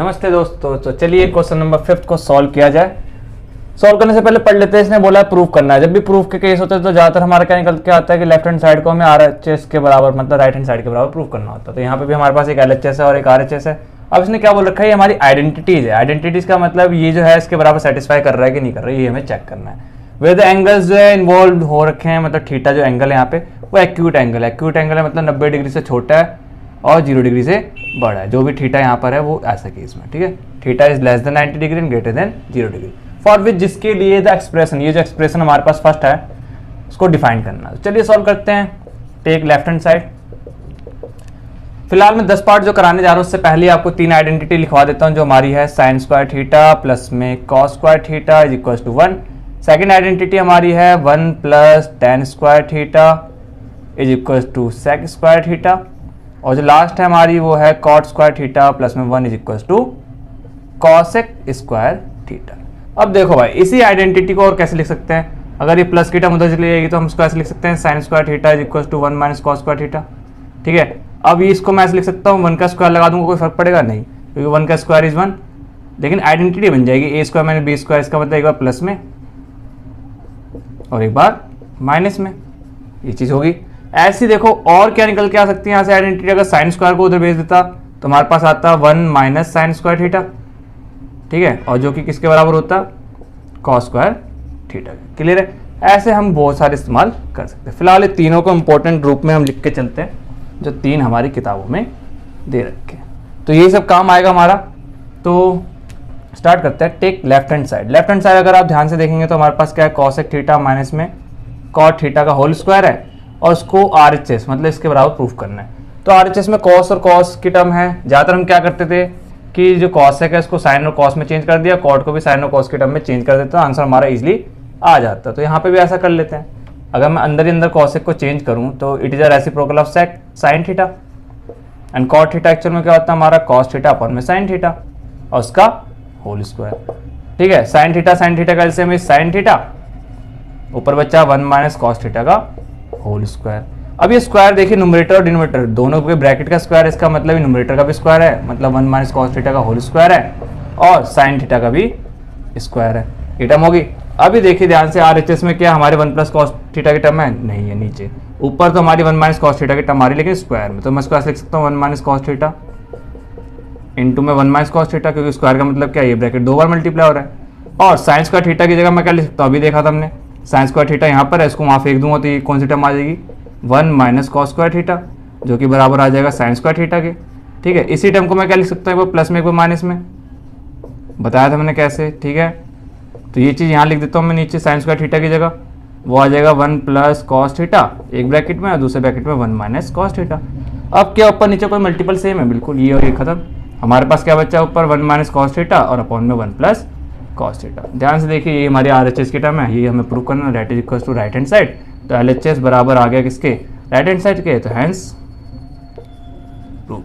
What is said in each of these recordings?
नमस्ते दोस्तों। तो चलिए क्वेश्चन नंबर 5 को सॉल्व किया जाए। सॉल्व करने से पहले पढ़ लेते हैं। इसने बोला है प्रूफ करना है। जब भी प्रूफ के केस होते हैं तो ज़्यादातर हमारा क्या निकल के आता है कि लेफ्ट हैंड साइड को हमें RHS के बराबर मतलब राइट हैंड साइड के बराबर प्रूफ करना होता है। तो यहाँ पे भी हमारे पास एक LHS है और एक RHS है। अब इसने क्या बोल रखा है, ये हमारी आइडेंटिटीज है। आइडेंटिटीज का मतलब ये जो है इसके बराबर सेटिस्फाई कर रहा है कि नहीं कर रहा है, ये हमें चेक करना है। वे द एंगल्स जो है इन्वॉल्व हो रखे हैं, मतलब थीटा जो एंगल है यहाँ पे वो एक्यूट एंगल है। एक्यूट एंगल है मतलब 90 डिग्री से छोटा है और 0 डिग्री से बड़ा है। जो भी थीटा यहाँ पर है वो ऐसा केस में, ठीक है। Theta is less than 90 degree and greater than 0 degree for which, जिसके लिए द एक्सप्रेशन, ये जो एक्सप्रेशन हमारे पास फर्स्ट है उसको डिफाइन करना है। चलिए सॉल्व करते हैं। Take left hand side. फिलहाल मैं 10 पार्ट जो कराने जा रहा हूँ उससे पहले आपको 3 आइडेंटिटी लिखवा देता हूँ जो हमारी है साइन स्क्वायर थीटा प्लस में cos square theta is equal to 1। Second identity हमारी है 1 plus tan square theta is equal to sec square theta, और जो लास्ट है हमारी वो है कॉट स्क्वायर थीटा प्लस में 1 is equal to cosec square theta. अब देखो भाई, इसी आइडेंटिटी को और कैसे लिख सकते हैं। अगर ये प्लस की टर्म उधर चली जाएगी तो हम इसको ऐसे लिख सकते हैं sine square theta is equal to 1 minus cos square theta, ठीक है। अब इसको मैं ऐसे लिख सकता हूँ 1 का स्क्वायर लगा दूंगा, कोई फर्क पड़ेगा नहीं, क्योंकि 1 का स्क्वायर इज 1। लेकिन आइडेंटिटी बन जाएगी ए स्क्वायर माइनस बी स्क्वायर, इसका मतलब एक बार प्लस में और एक बार माइनस में, ये चीज होगी। ऐसी देखो और क्या निकल के आ सकती है यहाँ से आइडेंटिटी। अगर साइन स्क्वायर को उधर भेज देता तो हमारे पास आता 1 माइनस साइन स्क्वायर थीटा, ठीक है, और जो कि किसके बराबर होता कॉस स्क्वायर थीटा। क्लियर है। ऐसे हम बहुत सारे इस्तेमाल कर सकते हैं। फिलहाल ये तीनों को इंपॉर्टेंट रूप में हम लिख के चलते हैं जो 3 हमारी किताबों में दे रखे हैं, तो यही सब काम आएगा हमारा। तो स्टार्ट करते हैं। Take left hand side. Left hand side अगर आप ध्यान से देखेंगे तो हमारे पास क्या है, कॉसेक थीटा माइनस में कॉट थीटा का होल स्क्वायर है और उसको RHS मतलब इसके बराबर प्रूफ करना है। तो RHS में कॉस और कॉस की टर्म है। ज़्यादातर हम क्या करते थे कि जो कॉसेक है उसको साइन और कॉस में चेंज कर दिया, कॉट को भी साइन और कॉस की टर्म में चेंज कर देता, आंसर हमारा इजीली आ जाता। तो यहाँ पे भी ऐसा कर लेते हैं। अगर मैं अंदर ही अंदर कॉसेक को चेंज करूँ तो it is a reciprocal of sec sine theta and cot theta actual में क्या होता है हमारा कॉस थीटा अपॉन में साइन थीटा और उसका होल स्क्वायर, ठीक है। साइन थीटा का एलसीएम इज साइन थीटा, ऊपर बच्चा 1 माइनस कॉस थीटा का होल स्क्वायर। अब ये स्क्वायर देखिए न्यूमरेटर और डिनोमिनेटर दोनों के ब्रैकेट का स्क्वायर, इसका मतलब न्यूमरेटर का भी स्क्वायर है, मतलब 1 माइनस कॉस थीटा का होल स्क्वायर है और साइन थीटा का भी स्क्वायर है। ये टर्म होगी। अभी देखिए ध्यान से, RHS में क्या हमारे 1 प्लस कॉस थीटा की टर्म है, नहीं है नीचे। ऊपर तो हमारी 1 माइनस कॉस थीटा की टर्म आ रही है लेकिन स्क्वायर में, तो मैं इसको ऐसे लिख सकता हूँ 1 माइनस कॉस थीटा इंटू में 1 माइनस कॉस थीटा, क्योंकि स्क्वायर का मतलब क्या है, ये ब्रैकेट 2 बार मल्टीप्लाई हो रहा है। और साइन स्क्वायर थीटा की जगह मैं क्या लिख सकता हूँ, अभी देखा था हमने साइन स्क्वायर थीटा यहाँ पर है, इसको वहाँ फेंक दूंगा तो ये कौन सी टर्म आ जाएगी 1 माइनस कॉस स्क्वायर थीटा, जो कि बराबर आ जाएगा साइन स्क्वायर थीटा के, ठीक है। इसी टर्म को मैं क्या लिख सकता हूँ, एक बार प्लस में एक बार माइनस में, बताया था मैंने कैसे, ठीक है। तो ये चीज़ यहाँ लिख देता हूँ मैं नीचे साइन स्क्वायर थीटा की जगह, वो आ जाएगा 1 प्लस कॉस थीटा एक ब्रैकेट में और दूसरे ब्रैकेट में 1 माइनस कॉस थीटा। अब क्या ऊपर नीचे कोई मल्टीपल सेम है, बिल्कुल, ये और ये खत्म। हमारे पास क्या बच्चा ऊपर 1 माइनस कॉस थीटा और अपॉन में 1 प्लस कॉस थीटा। ध्यान से देखिए ये हमारी RHS की टर्म है, ये हमें प्रूव करना है, right is equal to right hand side. तो LHS बराबर आ गया किसके, राइट हैंड साइड के, तो हैंस प्रूव।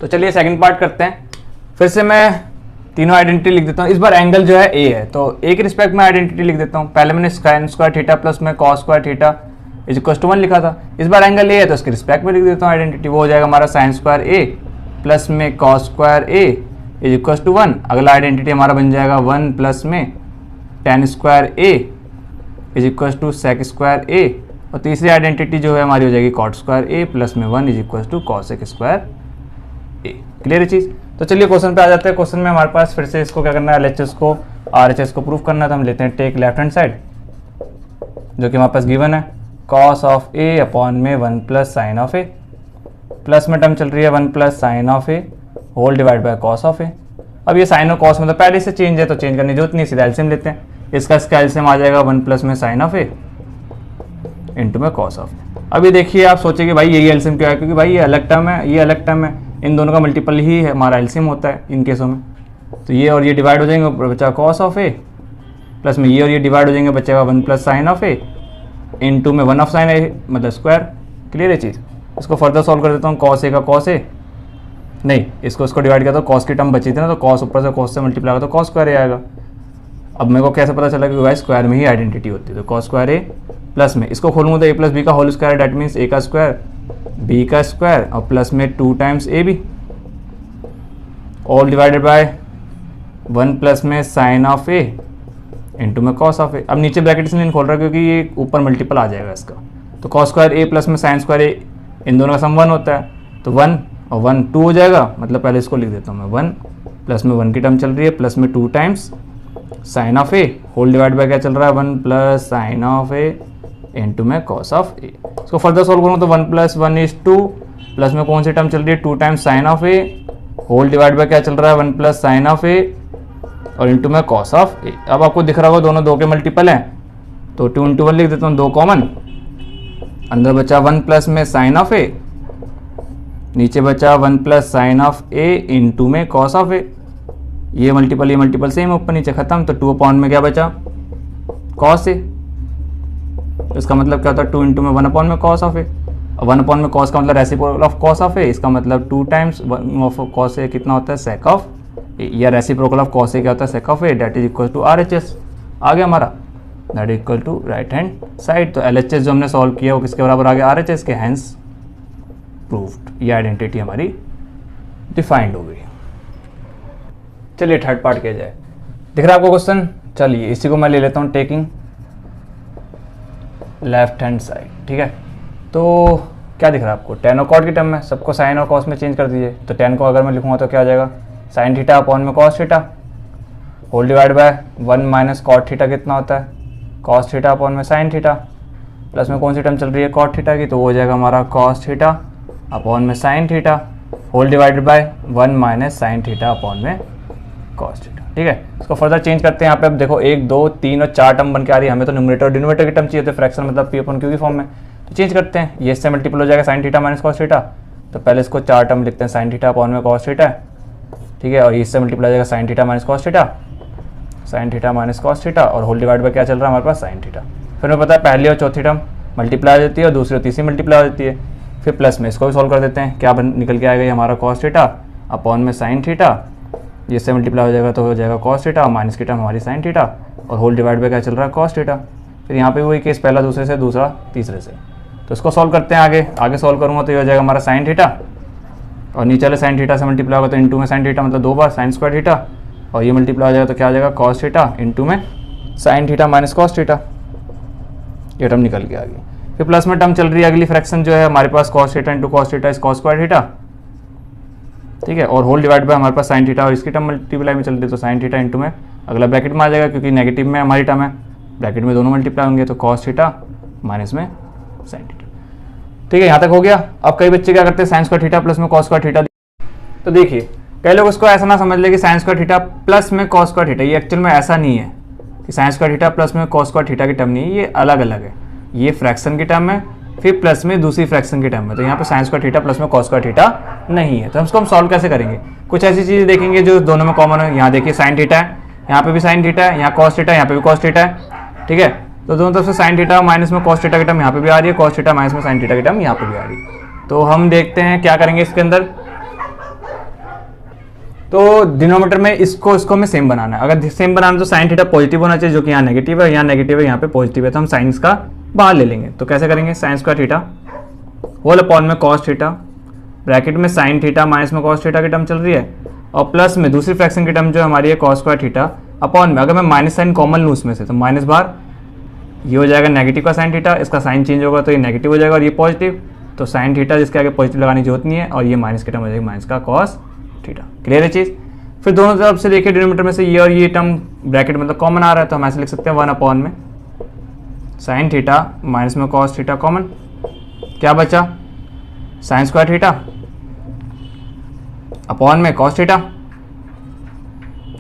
तो चलिए सेकंड पार्ट करते हैं। फिर से मैं तीनों आइडेंटिटी लिख देता हूँ। इस बार एंगल जो है ए है तो ए के रिस्पेक्ट में आइडेंटिटी लिख देता हूँ। पहले मैंने साइन स्क्वायर थीटा प्लस में cos square theta is equal to 1 लिखा था। इस बार एंगल ए है तो उसके रिस्पेक्ट में लिख देता हूँ आइडेंटिटी, वो हो जाएगा हमारा साइन स्क्वायर ए प्लस में cos square a is equal to 1। अगला आइडेंटिटी हमारा बन जाएगा 1 प्लस में tan square a is equal to sec square a, और तीसरी आइडेंटिटी जो है हमारी हो जाएगी कॉट स्क्वायर ए प्लस में 1 is equal to cosec square A. Clear है चीज़। तो चलिए क्वेश्चन पे आ जाते हैं। क्वेश्चन में हमारे पास फिर से इसको क्या करना है, LHS को RHS को प्रूफ करना है। तो हम लेते हैं टेक लेफ्ट हैंड साइड, जो कि हमारे पास गिवन है कॉस ऑफ ए अपॉन में 1 plus sine of a, plus में टर्म चल रही है 1 plus sine of A whole divide by cos of ए। अब ये साइन और कॉस मतलब पहले से चेंज है तो चेंज करने की जरूरत नहीं, सीधा एलसीएम लेते हैं। इसका एलसीएम आ जाएगा 1 प्लस में साइन ऑफ ए इंटू में कॉस ऑफ ए। अभी देखिए आप सोचेंगे भाई यही एलसीएम क्यों है, क्योंकि भाई ये अलग टर्म है, ये अलग टर्म है, इन दोनों का मल्टीपल ही है हमारा एलसीएम होता है इन केसों में। तो ये और ये डिवाइड हो जाएंगे, बचा कॉस ऑफ ए, प्लस में ये और ये डिवाइड हो जाएंगे, बचेगा 1 plus sine of A into में 1 ऑफ साइन ए मतलब स्क्वायर। क्लियर है चीज़। इसको फर्दर सॉल्व कर देता हूँ, कॉस ए का कॉस ए, नहीं इसको डिवाइड किया तो कॉस की टर्म बची थी ना, तो कॉस ऊपर से कॉस से मल्टीप्लाई होगा तो कॉस स्क्वायर ए आएगा। अब मेरे को कैसे पता चला कि भाई स्क्वायर में ही आइडेंटिटी होती है, तो कॉस स्क्वायर ए प्लस में इसको खोलूँगा तो ए प्लस बी का whole square, that means A का स्क्वायर बी का स्क्वायर और प्लस में 2 times A B, all divided by 1 plus में साइन ऑफ ए इंटू में कॉस ऑफ ए। अब नीचे ब्रैकेट इसलिए नहीं खोल रहा क्योंकि ये ऊपर मल्टीपल आ जाएगा इसका, तो कॉस स्क्वायर ए प्लस में साइन स्क्वायर ए, इन दोनों का सम 1 होता है, तो 1 और 1 2 हो जाएगा। मतलब पहले इसको लिख देता हूँ मैं, 1 प्लस में 1 की टर्म चल रही है, प्लस में 2 times sine of A whole divide by क्या चल रहा है, 1 plus sine of A into में कॉस ऑफ ए। इसको फर्दर सॉल्व करूँ तो 1 प्लस 1 इज 2, प्लस में कौन सी टर्म चल रही है, 2 times sine of A whole divide by क्या चल रहा है, 1 प्लस साइन ऑफ ए और इंटू में कॉस ऑफ ए। अब आपको दिख रहा होगा दोनों 2 के मल्टीपल हैं, तो 2 इंटू 1 लिख देता हूँ, 2 कॉमन, अंदर बचा 1 प्लस में साइन ऑफ ए, नीचे बचा 1 plus sine of A into में कॉस ऑफ ए। ये मल्टीपल सेम, ऊपर नीचे खत्म, तो 2 अपॉन में क्या बचा, कॉस ए। इसका मतलब क्या होता है, 2 इंटू में 1 अपॉन में कॉस ऑफ ए, और 1 अपॉन में कॉस का मतलब रेसिप्रोकल ऑफ कॉस ऑफ ए, इसका मतलब 2 टाइम्स ऑफ कॉस ए कितना होता है, सेक ऑफ ए, या रेसिप्रोकल ऑफ कॉस ए क्या होता है, sec of A, that is equal to RHS। आ गया हमारा, that is equal to right hand side. तो LHS जो हमने सॉल्व किया वो किसके बराबर आ गया, RHS के, हैंस प्रूव्ड। ये आइडेंटिटी हमारी डिफाइंड हो गई। चलिए थर्ड पार्ट किया जाए। दिख रहा है आपको क्वेश्चन, चलिए इसी को मैं ले लेता हूँ, टेकिंग लेफ्ट हैंड साइड, ठीक है। तो क्या दिख रहा है आपको, टेन और कॉट की टर्म में, सबको साइन और कॉस में चेंज कर दीजिए। तो टेन को अगर मैं लिखूँगा तो क्या आ जाएगा, साइन थीटा अपॉन में cos theta whole divide by 1 minus cot theta कितना होता है, कॉस थीटा अपॉन में साइन थीटा, प्लस में कौन सी टर्म चल रही है, कॉट थीटा की, तो वो हो जाएगा हमारा कॉस थीटा अपॉन में sine theta whole divided by 1 minus sine theta upon में कॉस थीटा, ठीक है। इसको फर्दर चेंज करते हैं। यहाँ पे अब देखो 1 2 3 और 4 टर्म बन के आ रही है, हमें तो न्यूमरेटर और डिनोमिनेटर की टर्म चाहिए, तो फ्रैक्शन मतलब पी अपॉन क्यू की फॉर्म में, तो चेंज करते हैं। ये इससे मल्टीपल हो जाएगा sine theta minus cos theta, तो पहले इसको 4 टर्म लिखते हैं, साइन थीटा अपॉन में कॉस थीटा, ठीक है, और इससे मल्टीप्लाई हो जाएगा sine theta minus cos theta, sign theta minus cos theta, और होल डिवाइड बाय क्या चल रहा है हमारे पास, साइन थीटा। फिर हमें पता है पहली और चौथी टर्म मल्टीप्लाई हो जाती है और दूसरी और तीसरी मल्टीप्लाई हो जाती है। फिर प्लस में इसको भी सॉल्व कर देते हैं, क्या निकल के आएगा, ये हमारा कॉस थीटा अपॉन में साइन थीटा, इससे मल्टीप्लाई हो जाएगा तो हो जाएगा कॉस थीटा, माइनस की टर्म हमारी साइन थीटा, और होल डिवाइड बाय क्या चल रहा है, कॉस थीटा। फिर यहाँ पे वही केस, पहला दूसरे से, दूसरा तीसरे से। तो इसको सॉल्व करते हैं, आगे सॉल्व करूँगा तो ये हो जाएगा हमारा साइन थीटा, और नीचे वाले साइन थीटा से मल्टीप्लाई होगा तो इंटू में साइन थीटा, मतलब 2 बार साइन स्क्वायर थीटा, और ये मल्टीप्लाई हो जाएगा तो क्या आ जाएगा, कॉस थीटा इंटू में sine theta minus cos theta, ये टर्म निकल के आ गई। फिर प्लस में टर्म चल रही है अगली फ्रैक्शन जो है हमारे पास, cos theta into cos theta is cos square theta, ठीक है, और होल डिवाइड बाय हमारे पास साइन थीटा, और इसकी टर्म मल्टीप्लाई में चल रही है तो साइन थीटा इंटू में अगला ब्रैकेट में आ जाएगा, क्योंकि नेगेटिव में हमारी टर्म है, ब्रैकेट में दोनों मल्टीप्लाई होंगे, तो कॉस थीटा माइनस में साइन थीटा, ठीक है। यहाँ तक हो गया। अब कई बच्चे क्या करते हैं, साइन स्क्वायर थीटा प्लस में कॉस स्क्वायर थीटा, तो देखिए कई लोग इसको ऐसा ना समझ ले कि साइन स्क्वायर थीटा प्लस में कॉस स्क्वायर थीटा, ये एक्चुअल में ऐसा नहीं है कि साइन स्क्वायर थीटा प्लस में कॉस स्क्वायर थीटा की टर्म नहीं है, ये अलग अलग है। ये फ्रैक्शन की टर्म है, फिर प्लस में दूसरी फ्रैक्शन की टर्म है, तो यहाँ पे साइन स्क्वायर थीटा प्लस में कॉस स्क्वायर थीटा नहीं है। तो हम सॉल्व कैसे करेंगे, कुछ ऐसी चीज़ें देखेंगे जो दोनों में कॉमन है। यहाँ देखिए साइन थीटा है, यहाँ पे भी साइन थीटा है, यहाँ कॉस थीटा है, यहाँ पे भी कॉस थीटा है, ठीक है। तो दोनों तरफ से साइन थीटा माइनस में कॉस थीटा की टर्म यहाँ पे भी आ रही है, कॉस थीटा माइनस में साइन थीटा की टर्म यहाँ पे भी आ रही है। तो हम देखते हैं क्या करेंगे इसके अंदर। तो डिनोमिनेटर में इसको में सेम बनाना है। अगर सेम बनाना तो साइन थीटा पॉजिटिव होना चाहिए, जो कि यहाँ नेगेटिव है, यहाँ नेगेटिव है, यहाँ पे पॉजिटिव है, तो हम साइन का बाहर ले लेंगे। तो कैसे करेंगे, sine square theta whole upon में कॉस थीटा, ब्रैकेट में साइन थीटा माइनस में कॉस थीटा की टर्म चल रही है, और प्लस में दूसरी फ्रैक्शन की टर्म जो हमारी है कॉस स्क्वायर थीटा, अपॉन में अगर मैं माइनस साइन कॉमन लूँ उसमें से तो माइनस बार ये हो जाएगा नेगेटिव का साइन थीटा, इसका साइन चेंज होगा तो ये नेगेटिव हो जाएगा और ये पॉजिटिव, तो साइन थीटा जिसके आगे पॉजिटिव लगाने की जरूरत नहीं है, और ये माइनस की टर्म हो जाएगी माइनस का कॉस थीटा। क्लियर है चीज़। फिर दोनों तरफ से देखिए डिनोमिनेटर में से ये और ये टर्म ब्रैकेट मतलब कॉमन आ रहा है, तो हम ऐसे लिख सकते हैं 1 अपॉन में साइन थीटा माइनस में कॉस थीटा कॉमन, क्या बचा साइन स्क्वायर थीटा अपॉन में कॉस थीटा,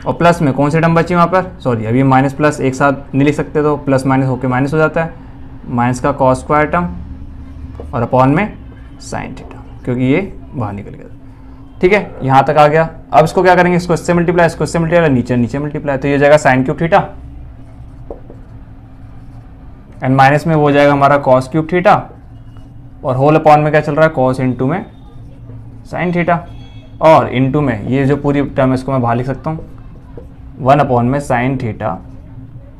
और प्लस में कौन सी टर्म बची वहाँ पर, सॉरी अभी माइनस प्लस एक साथ नहीं लिख सकते, तो प्लस माइनस होकर माइनस हो जाता है, माइनस का कॉस स्क्वायर टर्म और अपॉन में साइन थीटा, क्योंकि ये बाहर निकल गया। ठीक है, यहाँ तक आ गया। अब इसको क्या करेंगे, इसको इससे मल्टीप्लाई, इसको इससे मल्टीप्लाई, नीचे नीचे मल्टीप्लाई, तो ये जाएगा sine cube theta and minus में वो जाएगा हमारा कॉस क्यूब थीटा, और होल अपॉन में क्या चल रहा है कॉस इंटू में साइन थीटा, और इंटू में ये जो पूरी टर्म है इसको मैं बाहर लिख सकता हूँ 1 अपॉन में साइन थीटा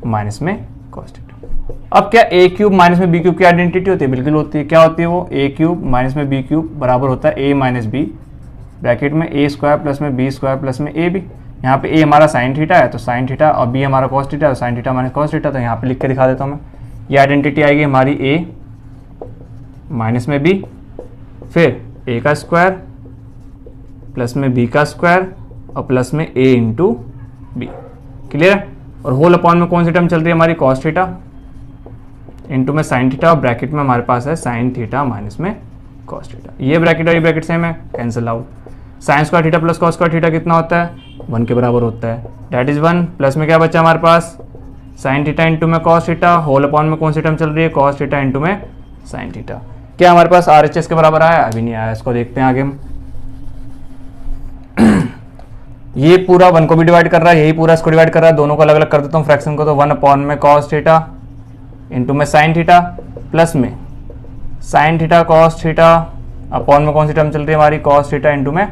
माइनस में कॉस थीटा। अब क्या ए क्यूब माइनस में बी क्यूब की आइडेंटिटी होती है, बिल्कुल होती है। क्या होती है वो, ए क्यूब माइनस में बी क्यूब बराबर होता है ए माइनस बी ब्रैकेट में ए स्क्वायर प्लस में बी स्क्वायर प्लस में ए बी। यहाँ पे ए हमारा साइन थीटा है तो साइन थीटा, और बी हमारा कॉस थीटा है तो sign theta minus cos theta. तो यहाँ पे लिख के दिखा देता हूँ मैं। ये आइडेंटिटी आएगी हमारी ए माइनस में बी, फिर ए का स्क्वायर प्लस में बी का स्क्वायर और प्लस में ए इंटू बी। क्लियर है? और होल अपॉन में कौन सी टर्म चल रही है हमारी, कॉस थीटा इंटू में साइन थीटा, और ब्रैकेट में हमारे पास है साइन थीटा माइनस में कॉस थीटा। ये ब्रैकेट और ये ब्रैकेट सेम है, cancel out. Sign square theta plus cos square theta कितना होता है, 1 के बराबर होता है, डैट इज 1। प्लस में क्या बचा हमारे पास, साइन थीटा इंटू में कॉस थीटा, होल अपॉन में कौन सी टर्म चल रही है, कॉस थीटा इंटू में साइन थीटा। क्या हमारे पास RHS के बराबर आया, अभी नहीं आया, इसको देखते हैं आगे हम। ये पूरा 1 को भी डिवाइड कर रहा है, यही पूरा इसको डिवाइड कर रहा है, दोनों को अलग अलग कर देता हूँ फ्रैक्शन को। तो 1 अपॉन में कॉस थीटा इंटू में साइन थीटा प्लस में sine theta cos theta upon में कौन सी टर्म चल रही है हमारी, कॉस थीटा इंटू में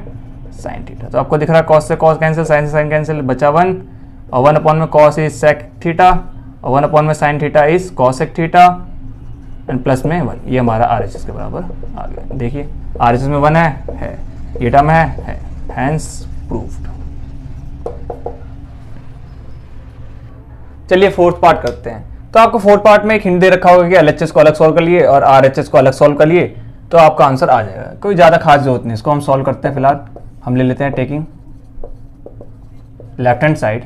साइन थीटा। तो आपको दिख रहा है कॉस से कॉस कैंसिल, साइन से साइन कैंसिल, बचा 1, और 1 अपॉन में कॉस इज सेक थीटा और 1 अपॉन में sine theta is cosec theta and plus में 1। ये हमारा RHS के बराबर आ गया। देखिए RHS में 1 है, ये टर्म है, हैंस प्रूव्ड। चलिए फोर्थ पार्ट करते हैं। तो आपको फोर्थ पार्ट में एक हिंट दे रखा होगा कि LHS को अलग सॉल्व कर लिए और RHS को अलग सॉल्व कर लिए तो आपका आंसर आ जाएगा। कोई ज़्यादा खास जरूरत नहीं, इसको हम सॉल्व करते हैं। फिलहाल हम ले लेते हैं taking left hand side.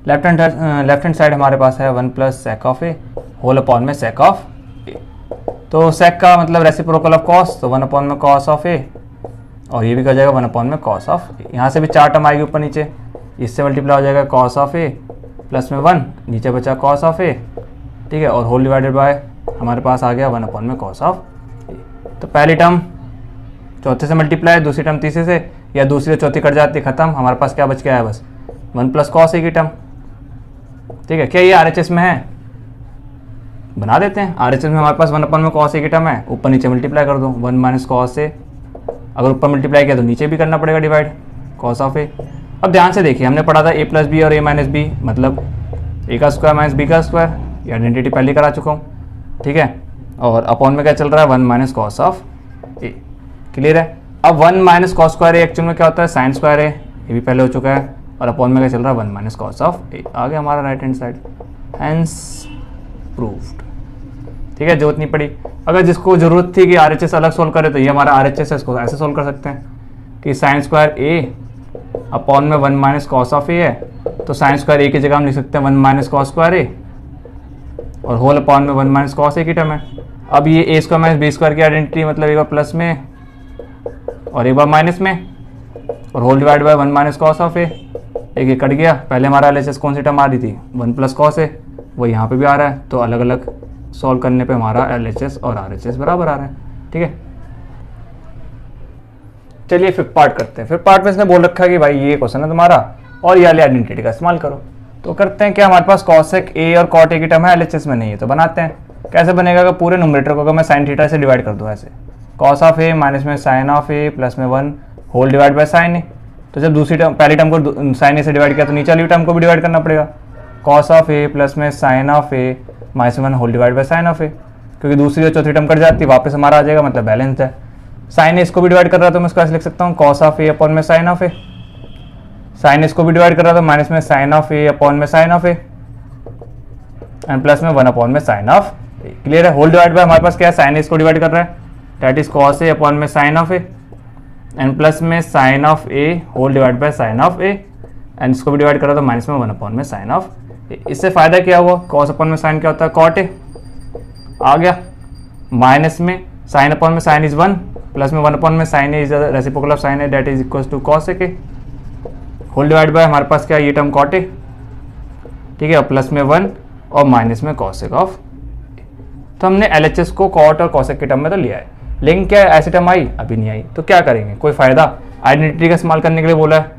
Left hand side हमारे पास है 1 plus sec of A whole upon में सेक ऑफ ए। तो सेक का मतलब रेसिप्रोकल ऑफ कॉस, तो 1 अपॉन में कॉस ऑफ ए, और ये भी कर जाएगा 1 अपॉन में कॉस ऑफ ए। यहाँ से भी 4 टर्म आएगी ऊपर नीचे, इससे मल्टीप्लाई हो जाएगा कॉस ऑफ ए प्लस में 1, नीचे बचा कॉस ऑफ ए, ठीक है, और होल डिवाइडेड बाय हमारे पास आ गया 1 अपॉन में कॉस ऑफ ए। तो पहली टर्म चौथे से मल्टीप्लाई, दूसरी टर्म तीसरे से, या दूसरी से चौथी कट जाती, खत्म। हमारे पास क्या बच गया है, बस 1 प्लस कॉस ए की टर्म। ठीक है, क्या ये RHS में है, बना देते हैं। RHS में हमारे पास 1 अपॉन में कॉस ए की टर्म है, ऊपर नीचे मल्टीप्लाई कर दो, 1 माइनस कॉस ए। अगर ऊपर मल्टीप्लाई किया तो नीचे भी करना पड़ेगा डिवाइड, कॉस ऑफ ए। अब ध्यान से देखिए, हमने पढ़ा था a प्लस बी और a माइनस बी मतलब a का स्क्वायर माइनस b का स्क्वायर, ये आइडेंटिटी पहले करा चुका हूँ, ठीक है। और अपॉन में क्या चल रहा है, 1 minus cos of A. Clear है? अब 1 माइनस कॉस स्क्वायर ए एक्चुअल में क्या होता है, साइन स्क्वायर है, ये भी पहले हो चुका है, और अपॉन में क्या चल रहा है, 1 माइनस कॉस ऑफ ए। आ गया हमारा right hand side, hence proved. ठीक है, जरूरत नहीं पड़ी। अगर जिसको जरूरत थी कि RHS अलग सोल्व करे तो ये हमारा RHS है, इसको ऐसे सोल्व कर सकते हैं कि साइन स्क्वायर ए अपॉन में 1 माइनस कॉस ऑफ ए है, तो साइन स्क्वायर ए की जगह हम लिख सकते हैं 1 माइनस कॉस स्क्वायर ए, और होल अपॉन में 1 माइनस कॉस ए की टर्म है। अब ये ए स्क्वायर माइनस बी स्क्वायर की आइडेंटिटी मतलब एक बार प्लस में और एक बार माइनस में, और whole divide by 1 minus cos of a. एक कट गया, पहले हमारा LHS कौन सी टर्म आ रही थी, 1 प्लस कॉस ए, वो यहाँ पे भी आ रहा है, तो अलग अलग सॉल्व करने पे हमारा LHS और RHS बराबर आ रहा है। ठीक है, चलिए फिफ्थ पार्ट करते हैं। फिफ्थ पार्ट में इसने बोल रखा है कि भाई ये क्वेश्चन है तुम्हारा और ये वाली आइडेंटिटी का इस्तेमाल करो। तो करते हैं क्या, हमारे पास कॉसेक ए और कॉट ए की टर्म है, LHS में नहीं है, तो बनाते हैं। कैसे बनेगा, अगर पूरे न्यूमरेटर को अगर मैं साइन थीटा से डिवाइड कर दूँ, ऐसे कॉस ऑफ ए माइनस में साइन ऑफ ए प्लस में 1 होल डिवाइड बाय साइन ए। तो जब दूसरी टर्म पहली टर्म को साइन ए से डिवाइड किया तो नीचे वाली टर्म को भी डिवाइड करना पड़ेगा, कॉस ऑफ ए प्लस में sine of A minus 1 whole divide by sine of a, क्योंकि दूसरी और चौथी टर्म कट जाती है, वापस हमारा आ जाएगा, मतलब बैलेंस है। साइन ए इसको भी डिवाइड कर रहा है तो मैं इसको ऐसे लिख सकता हूँ, कॉस ऑफ ए अपॉन में साइन ऑफ ए। साइन इसको भी डिवाइड कर रहा था, माइनस में साइन ऑफ ए अपॉन में sine of A and plus में 1 अपॉन में साइन ऑफ ए। क्लियर है? होल डिवाइड बाय हमारे पास क्या है, साइन इसको डिवाइड कर रहा है, that is cos a upon में sine of A and plus में sine of A whole divide by sine of A, and इसको भी डिवाइड कर रहा था माइनस में 1 अपॉन में साइन ऑफ ए। इससे फायदा क्या हुआ, कॉस अपॉन में साइन क्या होता है, कॉट ए आ गया, माइनस में साइन अपॉन में साइन इज 1 प्लस में 1 अपॉन में sine A is reciprocal of sine A, that is equal to cos A. Whole divide by हमारे पास क्या है, ये टर्म कॉट ए, ठीक है, प्लस में 1 और माइनस में कॉसेक ऑफ। तो हमने LHS को कॉट और कॉसेक के टर्म में तो लिया है, लेकिन क्या ऐसी टर्म आई, अभी नहीं आई, तो क्या करेंगे, कोई फायदा आइडेंटिटी का इस्तेमाल करने के लिए बोला है।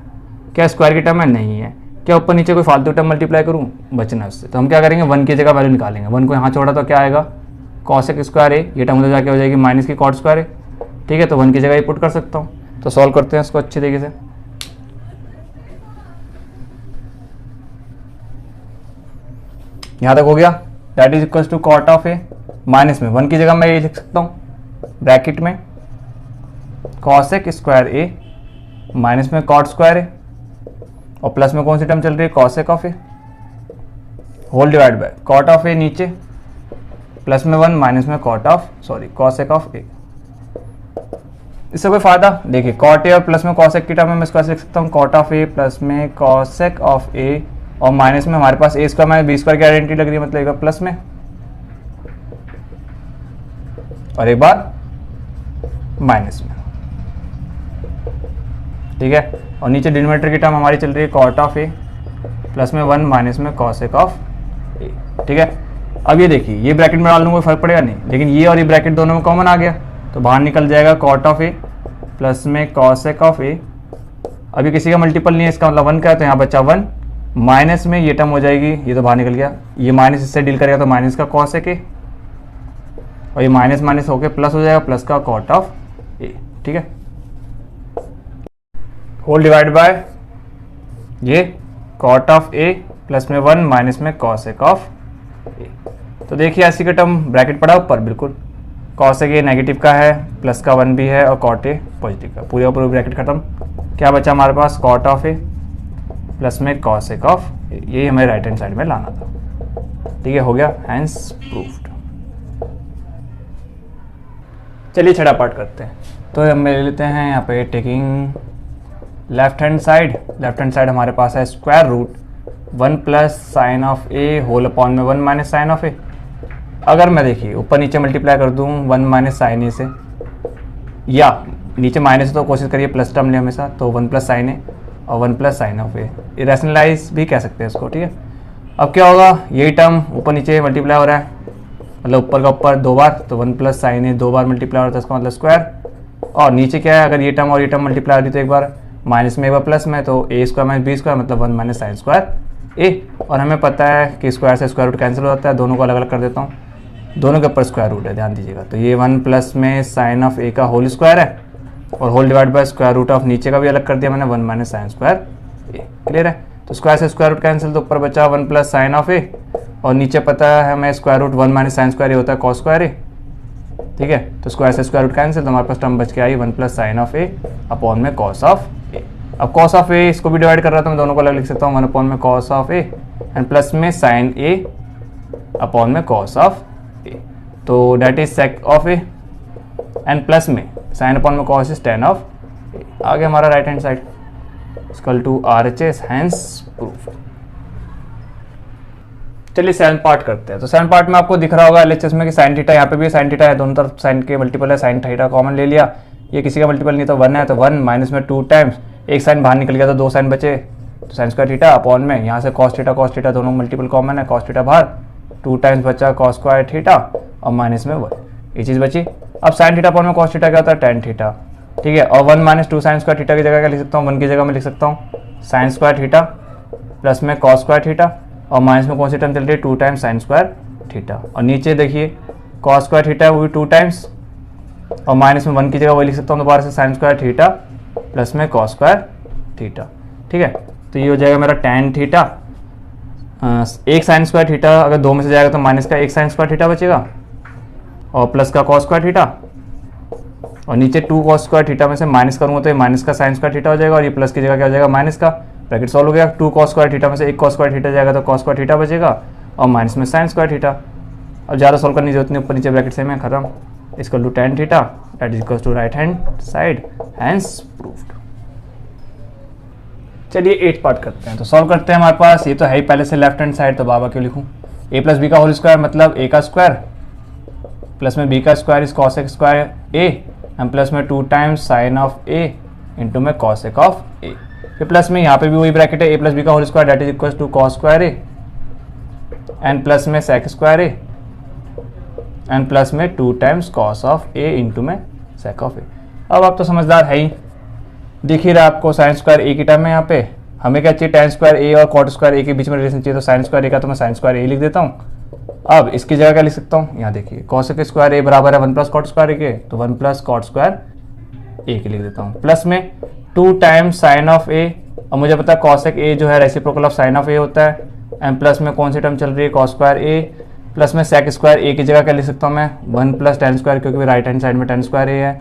क्या स्क्वायर की टर्म है, नहीं है। क्या ऊपर नीचे कोई फालतू टर्म मल्टीप्लाई करूँ, बचना उससे, तो हम क्या करेंगे, 1 की जगह वैल्यू निकालेंगे। 1 को यहाँ छोड़ा तो क्या आएगा, कॉसेक स्क्वायर ए, ये टर्म उधर जाके हो जाएगी माइनस की कॉट स्क्वायर ए। ठीक है, तो 1 की जगह ही पुट कर सकता हूँ। तो सॉल्व करते हैं इसको अच्छी तरीके से। यहाँ तक हो गया, that is equal to cot of A, minus में 1 की जगह मैं ये लिख सकता हूँ ब्रैकेट में कॉसेक स्क्वायर ए माइनस में कॉट स्क्वायर ए और प्लस में कौन सी टर्म चल रही है, cosec of A whole divide by cot of a नीचे प्लस में 1 माइनस में कॉसेक ऑफ ए। इससे कोई फायदा, देखिए कॉट ए और प्लस में कॉसेक की टर्म में मैं इसको ऐसे लिख सकता हूँ, कॉट ऑफ ए प्लस में कॉसेक ऑफ ए और माइनस में हमारे पास ए स्क्वायर माइनस बी स्क्वायर की आइडेंटिटी लग रही है, मतलब एक बार प्लस में और एक बार माइनस में, ठीक है। और नीचे डिनोमिनेटर की टर्म हमारी चल रही है कॉट ऑफ ए प्लस में 1 माइनस में कॉसेक ऑफ ए, ठीक है। अब ये देखिए ये ब्रैकेट में डाल दूंगा, कोई फर्क पड़ेगा नहीं, लेकिन ये और ये ब्रैकेट दोनों में कॉमन आ गया तो बाहर निकल जाएगा कॉट ऑफ ए प्लस में कॉसेक ऑफ ए। अभी किसी का मल्टीपल नहीं है, इसका मतलब 1 का है तो यहाँ बचा 1 माइनस में ये टर्म हो जाएगी, ये तो बाहर निकल गया, ये माइनस इससे डील करेगा तो माइनस का कॉसेक ए और ये माइनस माइनस होके प्लस हो जाएगा, प्लस का कॉट ऑफ ए, ठीक है। होल डिवाइड बाय ये कॉट ऑफ ए प्लस में 1 माइनस में कॉसेक ऑफ ए। तो देखिए ऐसी का टर्म ब्रैकेट पड़ा ऊपर, बिल्कुल कॉसेक ए नेगेटिव का है, प्लस का 1 भी है और कॉट ए पॉजिटिव का, पूरा पूरा ब्रैकेट खत्म। क्या बचा हमारे पास, कॉट ऑफ ए प्लस में कॉसेक ऑफ ए, यही हमें राइट हैंड साइड में लाना था, ठीक है, हो गया, हैंस प्रूफ्ड। चलिए छठा पार्ट करते हैं। तो हम ले लेते हैं यहाँ पे टेकिंग लेफ्ट हैंड साइड हमारे पास है square root 1 plus sine of A whole upon में 1 माइनस साइन ऑफ ए। अगर मैं देखिए ऊपर नीचे मल्टीप्लाई कर दूँ 1 माइनस साइन ए से, या नीचे माइनस से तो कोशिश करिए प्लस टर्म ले हमेशा, तो 1 प्लस साइन ए और 1 प्लस साइन ऑफ ए, इरेशनलाइज भी कह सकते हैं इसको, ठीक है। अब क्या होगा, यही टर्म ऊपर नीचे मल्टीप्लाई हो रहा है, मतलब ऊपर का ऊपर 2 बार, तो 1 प्लस साइन ए 2 बार मल्टीप्लाई हो रहा है, इसका मतलब स्क्वायर। और नीचे क्या है, अगर ये टर्म और ये टर्म मल्टीप्लाई हो रही तो एक बार माइनस में एक बार प्लस में, तो ए स्क्वायर माइनस बी स्क्वायर मतलब 1 माइनस साइन स्क्वायर ए। और हमें पता है कि स्क्वायर से स्क्वायर रूट कैंसिल हो जाता है, दोनों को अलग अलग कर देता हूँ, दोनों के ऊपर स्क्वायर रूट है, ध्यान दीजिएगा। तो ये 1 प्लस में साइन ऑफ ए का होल स्क्वायर है और whole divide by square root of नीचे का भी अलग कर दिया मैंने, 1 minus sine square A, clear है। तो स्क्वायर से स्क्वायर रूट कैंसिल, तो ऊपर बचा 1 प्लस साइन ऑफ ए और नीचे पता है हमें square root 1 minus sine square a होता है कॉस स्क्वायर ए, ठीक है। तो स्क्वायर से स्क्वायर रूट कैंसिल, तो हमारे पास टर्म बच के आई 1 plus sine of A upon में कॉस ऑफ ए। अब कॉस ऑफ ए इसको भी डिवाइड कर रहा था, मैं दोनों को अलग लिख सकता हूँ, 1 अपॉन में cos of A and plus में साइन ए अपॉन में कॉस ऑफ ए, तो that is sec of A and plus में साइन अपॉन में cos is tan of A. आ गया हमारा right hand side equal to RHS, hence proof. चलिए seven part करते हैं। तो सेवन पार्ट में आपको दिख रहा होगा LHS में कि साइन थीटा, यहाँ पे भी साइन थीटा है, दोनों तरफ साइन के मल्टीपल है, साइन थीटा कॉमन ले लिया, ये किसी का मल्टीपल नहीं तो 1 है, तो 1 माइनस में 2 टाइम्स, एक साइन बाहर निकल गया तो 2 साइन बचे, तो साइन स्क्वायर थीटा अपॉन में यहाँ से कॉस थीटा दोनों मल्टीपल कॉमन है, कॉस थीटा बाहर, 2 टाइम्स बचा कॉस स्क्वायर थीटा और माइनस में 1, ये चीज़ बची। अब साइन थीटा अपॉन में कॉस थीटा क्या होता है, टेन थीटा, ठीक है। और 1 माइनस 2 साइन स्क्वायर थीटा की जगह क्या लिख सकता हूँ, 1 की जगह मैं लिख सकता हूँ साइन स्क्वायर थीटा प्लस में कॉस स्क्वायर थीटा और माइनस में कौन सी टर्म चल रही है, 2 टाइम्स साइन स्क्वायर थीटा, और नीचे देखिए कॉस स्क्वायर थीटा है वो भी 2 टाइम्स और माइनस में 1 की जगह वही लिख सकता हूँ दोबारा से साइन स्क्वायर थीटा प्लस में कॉस स्क्वायर थीटा, ठीक है। तो ये हो जाएगा मेरा टेन थीटा, एक साइन स्क्वायर थीटा अगर 2 में से जाएगा तो माइनस का 1 साइन स्क्वायर थीटा बचेगा और प्लस का कॉस स्क्वायर थीटा, और नीचे 2 कॉस स्क्वायर थीटा में से माइनस करूँगा तो ये माइनस का साइन स्क्वायर थीटा हो जाएगा और ये प्लस की जगह क्या हो जाएगा, माइनस का, ब्रैकेट सॉल्व हो गया। 2 कॉस स्क्वायर थीटा में से 1 कॉस स्क्वायर थीटा जाएगा तो कॉस स्क्वायर थीटा बचेगा और माइनस में साइन स्क्वायर थीटा। अब ज़्यादा सॉल्व करने की जरूरत नहीं, ऊपर नीचे ब्रैकेट से मैं खत्म, equal to tan theta that is equal to right hand side, hence proved. चलिए 8 पार्ट करते हैं। तो सॉल्व करते हैं, हमारे पास ये तो है ही पहले से लेफ्ट हैंड साइड, तो बाबा क्यों लिखूँ, a प्लस बी का होल स्क्वायर मतलब a का स्क्वायर प्लस में b का square is cos x square a and plus में 2 times sine of a into में कॉस एक्स ऑफ a। फिर प्लस में यहाँ पे भी वही ब्रैकेट है, a प्लस बी का whole square that is equal to cos square a and plus में sec square a and plus में 2 times cos of a into में सेक ऑफ a। अब आप तो समझदार है ही, दिख ही रहा आपको साइन स्क्वायर a की टर्म है, यहाँ पे हमें क्या चाहिए, टेन स्क्वायर a और कॉट स्क्वायर a के बीच में रिलेशन चाहिए, तो साइन स्क्वायर a का तो मैं साइन स्क्वायर a लिख देता हूँ। अब इसकी जगह क्या लिख सकता हूँ, यहाँ देखिए कॉसेक स्क्वायर a बराबर है 1 प्लस कॉट स्क्वायर a के, तो 1 प्लस कॉट स्क्वायर a के लिख देता हूँ, प्लस में 2 टाइम्स साइन ऑफ a, और मुझे पता है कॉसेक a जो है reciprocal of sign of a होता है, एंड प्लस में कौन सी टर्म चल रही है, कॉस स्क्वायर a, प्लस में सेक स्क्वायर a की जगह क्या लिख सकता हूँ मैं, 1 प्लस टेन स्क्वायर, क्योंकि राइट हैंड साइड में टेन स्क्वायर a है,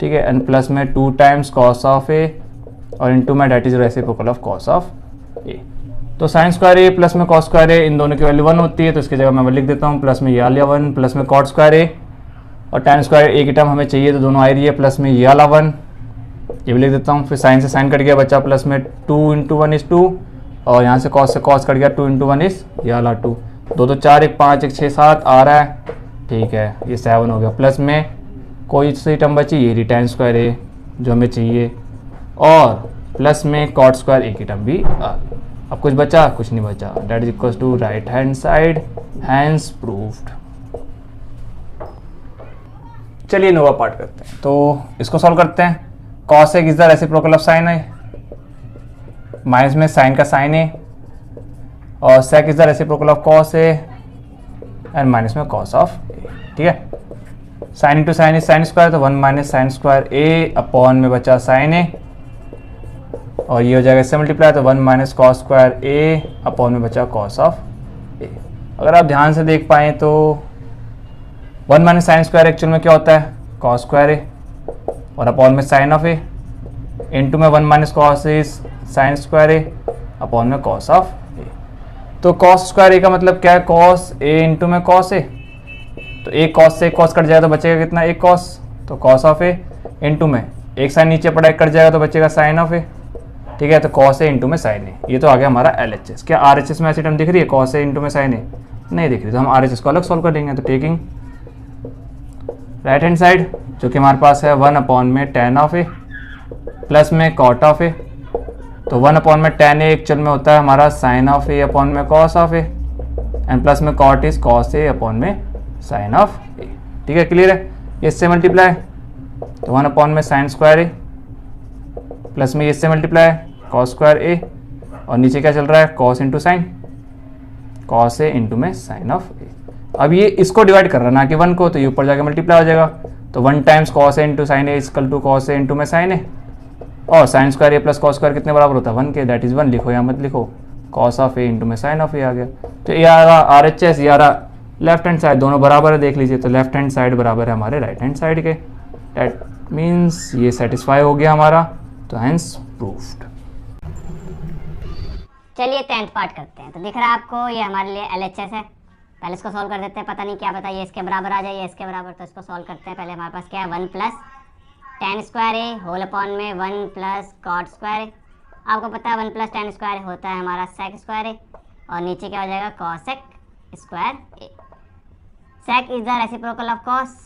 ठीक है, एंड प्लस में 2 टाइम्स कॉस ऑफ a और इनटू में that is reciprocal of cos of ए। तो साइन स्क्वायर ए प्लस में कॉस स्क्वायर ए, इन दोनों की वैल्यू 1 होती है, तो इसकी जगह मैं 1 लिख देता हूँ। प्लस में ये वाला 1 प्लस में कॉट स्क्वायर ए और टैन स्क्वायर ए की टर्म हमें चाहिए तो दोनों आ रही है, प्लस में ये वाला 1 ये भी लिख देता हूँ। फिर साइन से साइन कट गया, बचा प्लस में 2 इंटू 1 इज 2 और यहाँ से कॉस कट गया 2 इंटू 1 इज ये वाला 2। 2 तो 4 1 5 1 6 7 आ रहा है, ठीक है, ये 7 हो गया। प्लस में कोई सी टर्म बची, ये रही टैन स्क्वायर ए जो हमें चाहिए, और प्लस में कॉट स्क्वायर ए की टर्म भी आ गई। अब कुछ बचा? कुछ नहीं बचा। That is equal to right hand side, hence proved. चलिए नोवा पार्ट करते हैं, तो इसको सॉल्व करते हैं। Cos a is the reciprocal of sine A, minus में साइन का साइन ए, और sec is the reciprocal of cos a and minus में कॉस ऑफ ए, ठीक है। Sine into sine is sine square, तो 1 minus sine square a upon में बचा sign ए, और ये हो जाएगा इससे मल्टीप्लाई, तो 1 minus cos square a upon में बचा कॉस ऑफ ए। अगर आप ध्यान से देख पाएँ तो 1 माइनस साइन स्क्वायर एक्चुअल में क्या होता है, कॉस स्क्वायर ए, और अपॉन में साइन ऑफ ए, इंटू में 1 minus cos is sine square a upon में कॉस ऑफ ए। तो कॉस स्क्वायर ए का मतलब क्या है, कॉस ए इंटू में कॉस ए, तो एक कॉस से एक कॉस कट जाएगा तो बचेगा कितना, एक कॉस, तो कॉस ऑफ ए इंटू में एक साइन नीचे पड़ा कट जाएगा तो बचेगा साइन ऑफ ए, ठीक है। तो कॉस ए इंटू में साइन ए, ये तो आ गया हमारा LHS। क्या RHS में ऐसी टर्म दिख रही है, कॉस ए इंटू में साइन ए? नहीं दिख रही, तो हम RHS को अलग सॉल्व कर देंगे। तो टेकिंग राइट हैंड साइड जो कि हमारे पास है 1 अपॉन में टेन ऑफ ए प्लस में कॉट ऑफ ए, तो 1 अपॉन में टेन ए एक्चुअल में होता है हमारा साइन ऑफ ए अपॉन में cos of A, and plus में cot is cos a upon में साइन ऑफ ए, ठीक है, क्लियर है। ये इससे मल्टीप्लाई, तो 1 अपॉन में साइन स्क्वायर ए प्लस में इससे मल्टीप्लाई कॉस स्क्वायर ए, और नीचे क्या चल रहा है, cos into sine, cos A into में साइन ऑफ ए। अब ये इसको डिवाइड कर रहा है ना कि 1 को, तो ये ऊपर जाके मल्टीप्लाई हो जाएगा, तो 1 times cos A into sine A equal to cos A into में साइन ए, और साइन स्क्वायर ए प्लस कॉस स्क्वायर कितने बराबर होता है, 1 के, दैट इज 1 लिखो या मत लिखो, कॉस ऑफ ए इंटू में साइन ऑफ ए आ गया। तो ये आ रहा RHS, ये आ रहा लेफ्ट हैंड साइड, दोनों बराबर है देख लीजिए, तो लेफ्ट हैंड साइड बराबर है हमारे राइट हैंड साइड के, दैट मीन्स ये सेटिस्फाई हो गया हमारा, तो हेंस प्रूव्ड। चलिए 10th पार्ट करते हैं। तो दिख रहा है आपको ये हमारे लिए LHS है, पहले इसको सॉल्व कर देते हैं। पता नहीं क्या पता ये इसके बराबर आ जाए, ये इसके बराबर, तो इसको सॉल्व करते हैं। पहले हमारे पास क्या है, 1 प्लस टेन स्क्वायर ए होल अपॉन में 1 प्लस कॉट स्क्वायर ए। आपको पता है 1 प्लस टेन स्क्वायर होता है हमारा सेक स्क्वायर ए, और नीचे क्या हो जाएगा, cosec square A. Sec is the reciprocal of cos,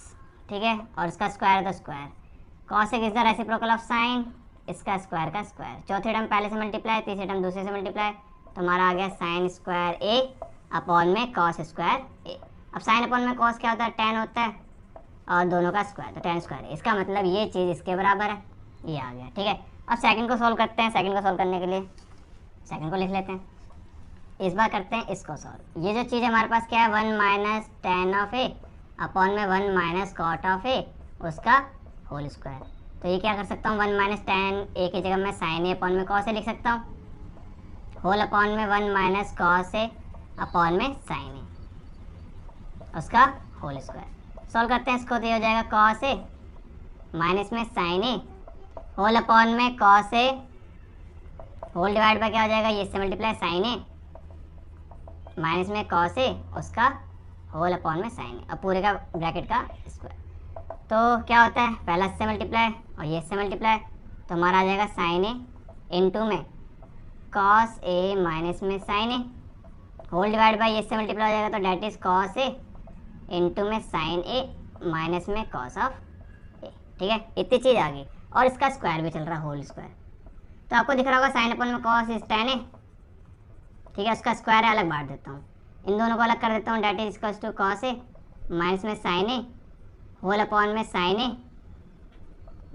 ठीक है, और इसका square the square. Cosec is the reciprocal of sine, इसका स्क्वायर का स्क्वायर। चौथी टर्म पहले से मल्टीप्लाई, तीसरी टर्म दूसरे से मल्टीप्लाई, तो हमारा आ गया साइन स्क्वायर ए अपॉन में कॉस स्क्वायर ए। अब साइन अपॉन में कॉस क्या होता है, टेन होता है, और दोनों का स्क्वायर, तो टेन स्क्वायर। इसका मतलब ये चीज़ इसके बराबर है, ये आ गया, ठीक है। अब सेकंड को सॉल्व करते हैं। सेकंड को सॉल्व करने के लिए सेकंड को लिख लेते हैं, इस बार करते हैं इसको सॉल्व। ये जो चीज़ हमारे पास क्या है, 1 minus ten of A upon में 1 माइनस कॉट ऑफ ए, उसका होल स्क्वायर। तो ये क्या कर सकता हूँ, 1 माइनस टेन ए की जगह मैं साइन ए अपॉन में कॉस ए लिख सकता हूँ, होल अपॉन में 1 माइनस कॉस ए अपॉन में साइन ए, उसका होल स्क्वायर। सॉल्व करते हैं इसको, तो ये हो जाएगा कॉस ए माइनस में साइन ए होल अपॉन में cos A, whole divide by क्या हो जाएगा, ये इससे मल्टीप्लाई साइन ए माइनस में कॉस ए, उसका होल अपॉन में साइन ए, अब पूरे का ब्रैकेट का स्क्वायर। तो क्या होता है, पहला इससे मल्टीप्लाई और ये इससे मल्टीप्लाई, तो हमारा आ जाएगा साइन ए इंटू में कॉस ए माइनस में sine A, whole divide by ये इससे मल्टीप्लाई हो जाएगा, तो that is cos A into में साइन ए माइनस में कॉस ऑफ ए, ठीक है। इतनी चीज़ आ गई, और इसका स्क्वायर भी चल रहा है, होल स्क्वायर। तो आपको दिख रहा होगा साइन अपन में कॉस इज टेन ए, ठीक है, उसका स्क्वायर है, अलग बांट देता हूँ, इन दोनों को अलग कर देता हूँ। That is equals to cos A minus में साइन ए होल अपॉन में साइन ए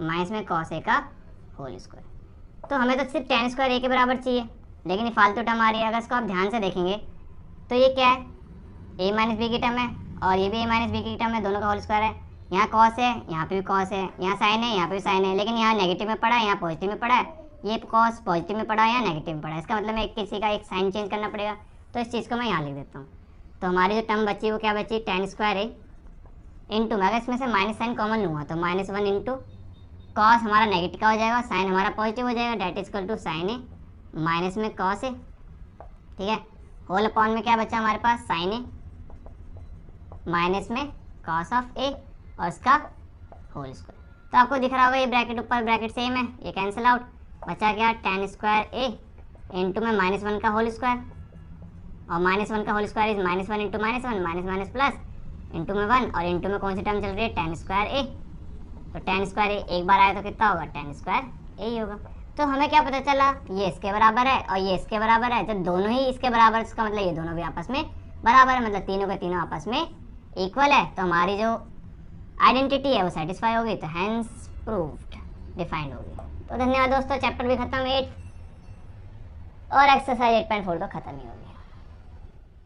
माइनस में कॉस ए का होल स्क्वायर। तो हमें तो सिर्फ टेन स्क्वायर ए के बराबर चाहिए, लेकिन ये फालतू टर्म आ रही है। अगर इसको आप ध्यान से देखेंगे तो ये क्या है, ए माइनस बी की टर्म है, और ये भी ए माइनस बी की टर्म है, दोनों का होल स्क्वायर है। यहाँ कॉस है, यहाँ पे भी कॉस है, यहाँ साइन है, यहाँ पे भी साइन है, लेकिन यहाँ नेगेटिव में पड़ा है, यहाँ पॉजिटिव में पड़ा है, ये कॉस पॉजिटिव में पड़ा है, यहाँ नेगेटिव में पड़ा है। इसका मतलब मैं किसी का एक साइन चेंज करना पड़ेगा, तो इस चीज़ को मैं यहाँ लिख देता हूँ। तो हमारी जो टर्म बची वो क्या बची, टेन स्क्वायर ए इंटू में, अगर इसमें से माइनस साइन कॉमन लूँगा तो -1 इंटू कॉस हमारा नेगेटिव का हो जाएगा, साइन हमारा पॉजिटिव हो जाएगा, that is equal to sine A minus में कॉस ए, ठीक है। होल अपॉन में क्या बचा हमारे पास, साइन ए माइनस में कॉस ऑफ ए और इसका होल स्क्वायर। तो आपको दिख रहा होगा ये ब्रैकेट ऊपर ब्रैकेट सेम है, ये कैंसिल आउट, बचा क्या tan स्क्वायर ए इंटू में -1 का होल स्क्वायर, और -1 का whole square is -1 into -1 minus minus plus into में 1 और इंटू में कौन सी टर्म चल रही है, tan स्क्वायर ए। तो tan स्क्वायर ए एक बार आया तो कितना होगा, tan स्क्वायर ए ही होगा। तो हमें क्या पता चला, ये इसके बराबर है और ये इसके बराबर है, जब दोनों ही इसके बराबर, इसका मतलब ये दोनों भी आपस में बराबर है, मतलब तीनों के तीनों आपस में इक्वल है। तो हमारी जो आइडेंटिटी है वो सेटिस्फाई होगी, तो हैंस प्रूव्ड डिफाइंड होगी। तो धन्यवाद दोस्तों, चैप्टर भी खत्म 8 और एक्सरसाइज 8.4 तो खत्म ही होगी।